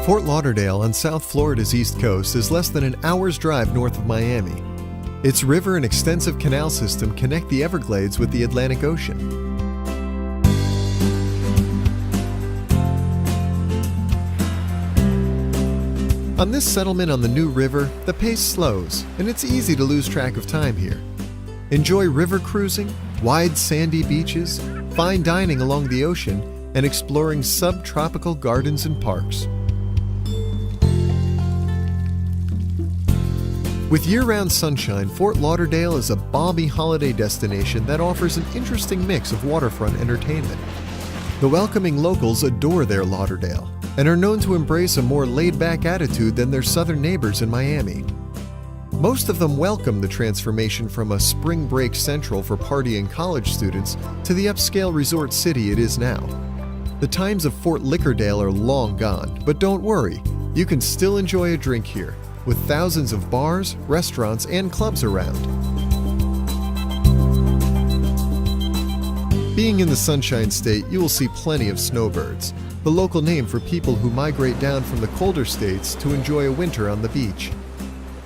Fort Lauderdale on South Florida's east coast is less than an hour's drive north of Miami. Its river and extensive canal system connect the Everglades with the Atlantic Ocean. On this settlement on the New River, the pace slows, and it's easy to lose track of time here. Enjoy river cruising, wide sandy beaches, fine dining along the ocean, and exploring subtropical gardens and parks. With year-round sunshine, Fort Lauderdale is a balmy holiday destination that offers an interesting mix of waterfront entertainment. The welcoming locals adore their Lauderdale and are known to embrace a more laid-back attitude than their southern neighbors in Miami. Most of them welcome the transformation from a spring break central for partying college students to the upscale resort city it is now. The times of Fort Lickerdale are long gone, but don't worry, you can still enjoy a drink here, with thousands of bars, restaurants, and clubs around. Being in the Sunshine State, you will see plenty of snowbirds, the local name for people who migrate down from the colder states to enjoy a winter on the beach.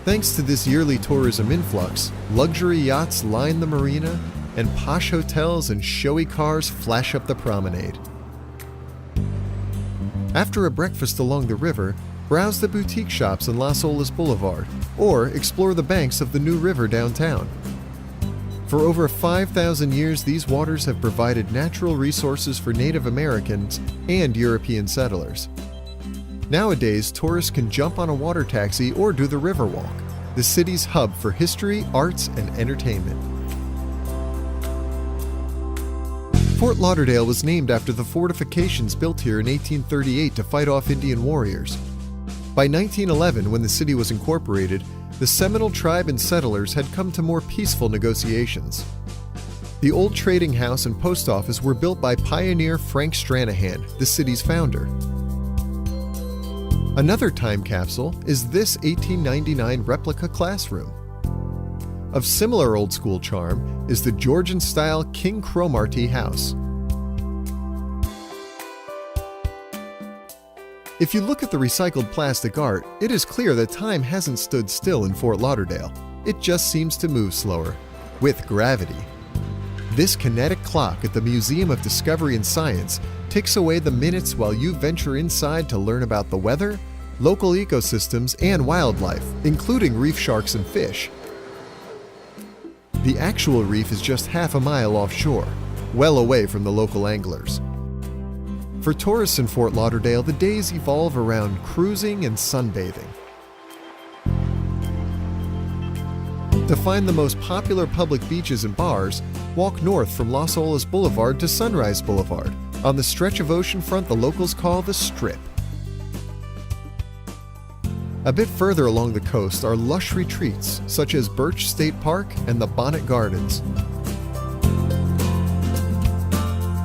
Thanks to this yearly tourism influx, luxury yachts line the marina, and posh hotels and showy cars flash up the promenade. After a breakfast along the river, browse the boutique shops on Las Olas Boulevard, or explore the banks of the New River downtown. For over 5,000 years, these waters have provided natural resources for Native Americans and European settlers. Nowadays, tourists can jump on a water taxi or do the Riverwalk, the city's hub for history, arts, and entertainment. Fort Lauderdale was named after the fortifications built here in 1838 to fight off Indian warriors. By 1911, when the city was incorporated, the Seminole tribe and settlers had come to more peaceful negotiations. The old trading house and post office were built by pioneer Frank Stranahan, the city's founder. Another time capsule is this 1899 replica classroom. Of similar old-school charm is the Georgian-style King Cromarty house. If you look at the recycled plastic art, it is clear that time hasn't stood still in Fort Lauderdale. It just seems to move slower, with gravity. This kinetic clock at the Museum of Discovery and Science ticks away the minutes while you venture inside to learn about the weather, local ecosystems, and wildlife, including reef sharks and fish. The actual reef is just half a mile offshore, well away from the local anglers. For tourists in Fort Lauderdale, the days evolve around cruising and sunbathing. To find the most popular public beaches and bars, walk north from Las Olas Boulevard to Sunrise Boulevard, on the stretch of oceanfront the locals call the Strip. A bit further along the coast are lush retreats, such as Birch State Park and the Bonnet Gardens.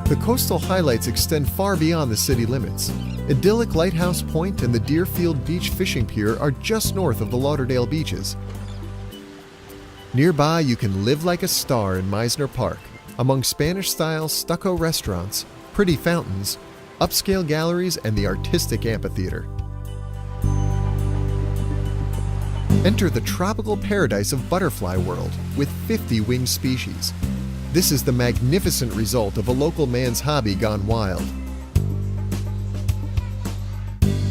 The coastal highlights extend far beyond the city limits. Idyllic Lighthouse Point and the Deerfield Beach Fishing Pier are just north of the Lauderdale beaches. Nearby, you can live like a star in Meisner Park, among Spanish-style stucco restaurants, pretty fountains, upscale galleries, and the artistic amphitheater. Enter the tropical paradise of Butterfly World with 50 winged species. This is the magnificent result of a local man's hobby gone wild.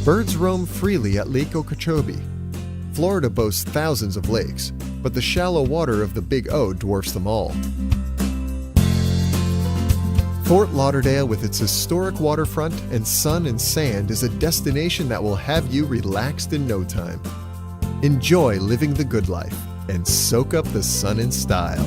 Birds roam freely at Lake Okeechobee. Florida boasts thousands of lakes, but the shallow water of the Big O dwarfs them all. Fort Lauderdale, with its historic waterfront and sun and sand, is a destination that will have you relaxed in no time. Enjoy living the good life and soak up the sun in style.